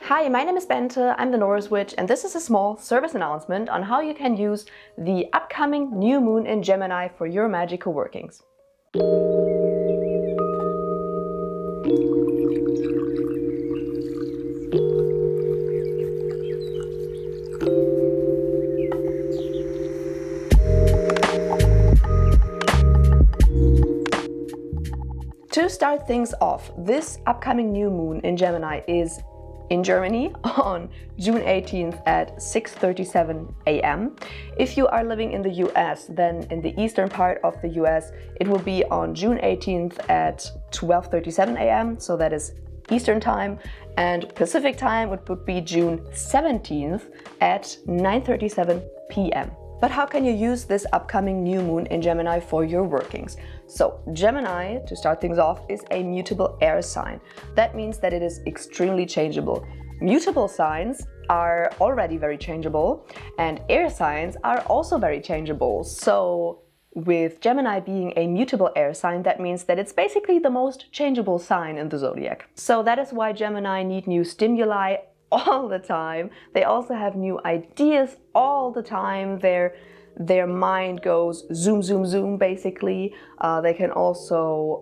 Hi, my name is Bente, I'm the Norris Witch, and this is a small service announcement on how you can use the upcoming new moon in Gemini for your magical workings. To start things off, this upcoming new moon in Gemini is in Germany on June 18th at 6:37 a.m. If you are living in the US, then in the eastern part of the US, it will be on June 18th at 12:37 a.m. So that is Eastern time, and Pacific time it would be June 17th at 9:37 p.m. But how can you use this upcoming new moon in Gemini for your workings? So Gemini, to start things off, is a mutable air sign. That means that it is extremely changeable. Mutable signs are already very changeable, and air signs are also very changeable. So with Gemini being a mutable air sign, that means that it's basically the most changeable sign in the zodiac. So that is why Gemini need new stimuli all the time. They also have new ideas all the time. Their mind goes zoom, zoom, zoom, basically. They can also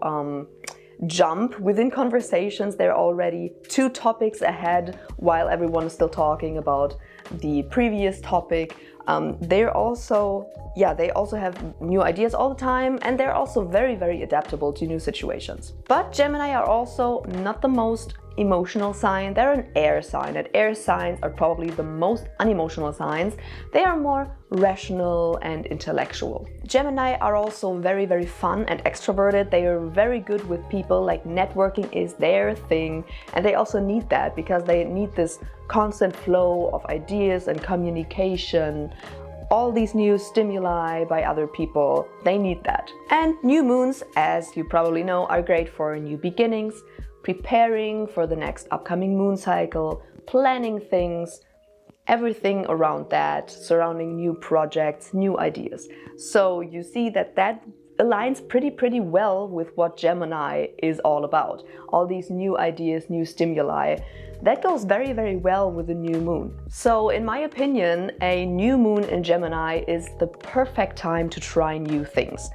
jump within conversations. They're already 2 topics ahead while everyone is still talking about the previous topic. They also have new ideas all the time, and they're also very, very adaptable to new situations. But Gemini are also not the most emotional sign. They're an air sign, and air signs are probably the most unemotional signs. They are more rational and intellectual. Gemini are also very, very fun and extroverted. They are very good with people, like networking is their thing, and they also need that because they need this constant flow of ideas and communication. All these new stimuli by other people, they need that. And new moons, as you probably know, are great for new beginnings, preparing for the next upcoming moon cycle, planning things, everything around that, surrounding new projects, new ideas. So you see that aligns pretty well with what Gemini is all about. All these new ideas, new stimuli. That goes very, very well with the new moon. So in my opinion, a new moon in Gemini is the perfect time to try new things.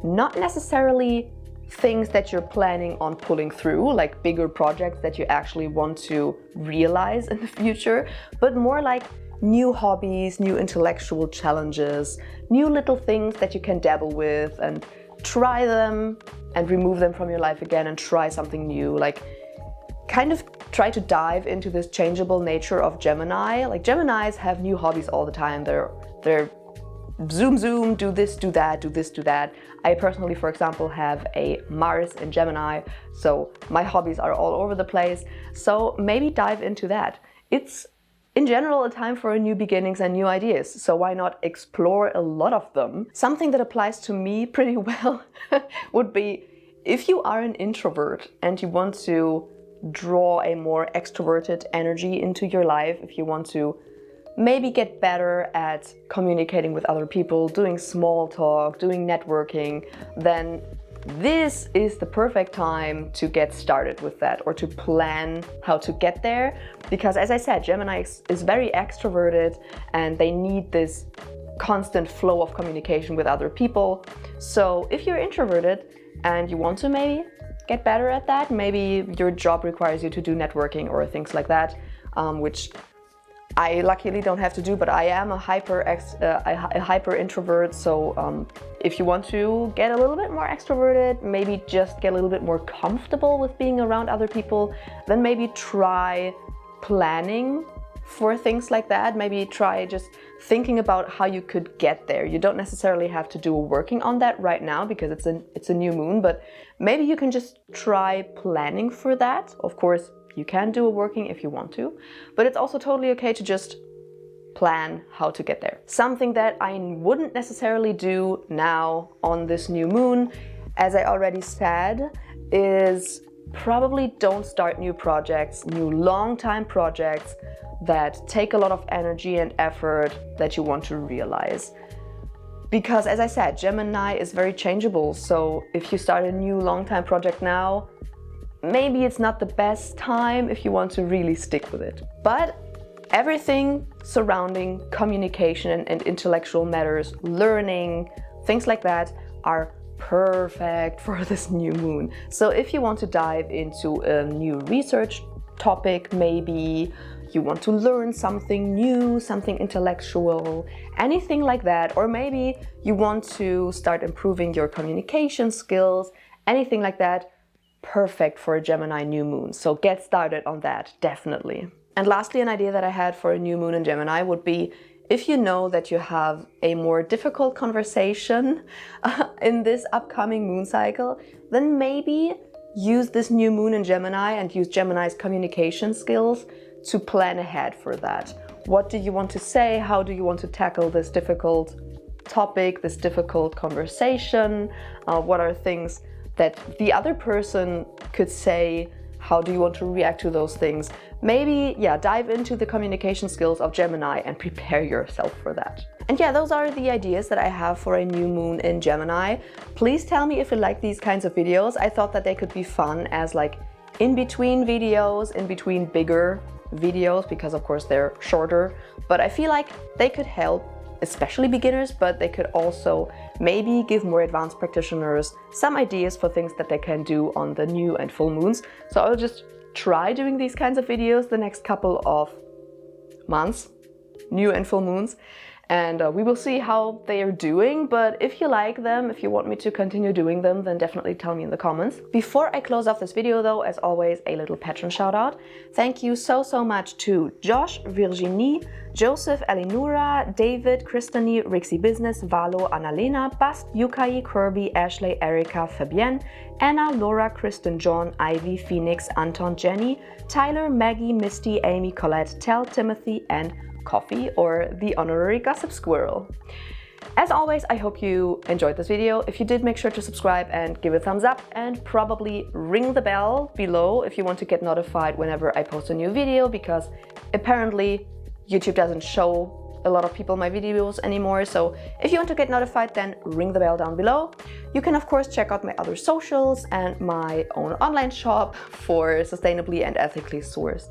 Not necessarily things that you're planning on pulling through, like bigger projects that you actually want to realize in the future, but more like new hobbies, new intellectual challenges, new little things that you can dabble with and try them and remove them from your life again and try something new. Like kind of try to dive into this changeable nature of Gemini. Like Geminis have new hobbies all the time. They're zoom, zoom, do this, do that, do this, do that. I personally, for example, have a Mars in Gemini, so my hobbies are all over the place. So maybe dive into that. It's in general a time for new beginnings and new ideas, so why not explore a lot of them? Something that applies to me pretty well would be if you are an introvert and you want to draw a more extroverted energy into your life, if you want to maybe get better at communicating with other people, doing small talk, doing networking, then this is the perfect time to get started with that or to plan how to get there. Because as I said, Gemini is very extroverted and they need this constant flow of communication with other people. So if you're introverted and you want to maybe get better at that, maybe your job requires you to do networking or things like that, which I luckily don't have to do, but I am a hyper introvert. So if you want to get a little bit more extroverted, maybe just get a little bit more comfortable with being around other people, then maybe try planning for things like that. Maybe try just thinking about how you could get there. You don't necessarily have to do working on that right now because it's a new moon, but maybe you can just try planning for that. Of course, you can do a working if you want to, but it's also totally okay to just plan how to get there. Something that I wouldn't necessarily do now on this new moon, as I already said, is probably don't start new projects, new long-time projects that take a lot of energy and effort that you want to realize. Because as I said, Gemini is very changeable, so if you start a new long-time project now, maybe it's not the best time if you want to really stick with it. But everything surrounding communication and intellectual matters, learning, things like that are perfect for this new moon. So if you want to dive into a new research topic, maybe you want to learn something new, something intellectual, anything like that, or maybe you want to start improving your communication skills, anything like that, perfect for a Gemini new moon. So get started on that, definitely. And lastly, an idea that I had for a new moon in Gemini would be, if you know that you have a more difficult conversation in this upcoming moon cycle, then maybe use this new moon in Gemini and use Gemini's communication skills to plan ahead for that. What do you want to say? How do you want to tackle this difficult topic, this difficult conversation? What are things that the other person could say? How do you want to react to those things? Maybe, yeah, dive into the communication skills of Gemini and prepare yourself for that. And yeah, those are the ideas that I have for a new moon in Gemini. Please tell me if you like these kinds of videos. I thought that they could be fun as like in between videos, in between bigger videos, because of course they're shorter, but I feel like they could help especially beginners, but they could also maybe give more advanced practitioners some ideas for things that they can do on the new and full moons. So I'll just try doing these kinds of videos the next couple of months, new and full moons, and we will see how they are doing. But if you like them, if you want me to continue doing them, then definitely tell me in the comments. Before I close off this video though, as always, a little patron shout out. Thank you so much to Josh, Virginie, Joseph, Elinura, David, Kristany, Rixie Business, Valo, Annalena, Bast, Yukai, Kirby, Ashley, Erica, Fabienne, Anna, Laura, Kristen, John, Ivy, Phoenix, Anton, Jenny, Tyler, Maggie, Misty, Amy, Colette, Tel, Timothy, and Coffee, or the honorary gossip squirrel. As always, I hope you enjoyed this video. If you did, make sure to subscribe and give a thumbs up, and probably ring the bell below if you want to get notified whenever I post a new video, because apparently YouTube doesn't show a lot of people my videos anymore. So if you want to get notified, then ring the bell down below. You can of course check out my other socials and my own online shop for sustainably and ethically sourced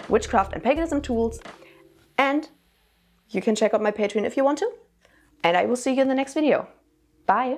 witchcraft and paganism tools. And you can check out my Patreon if you want to. And I will see you in the next video. Bye!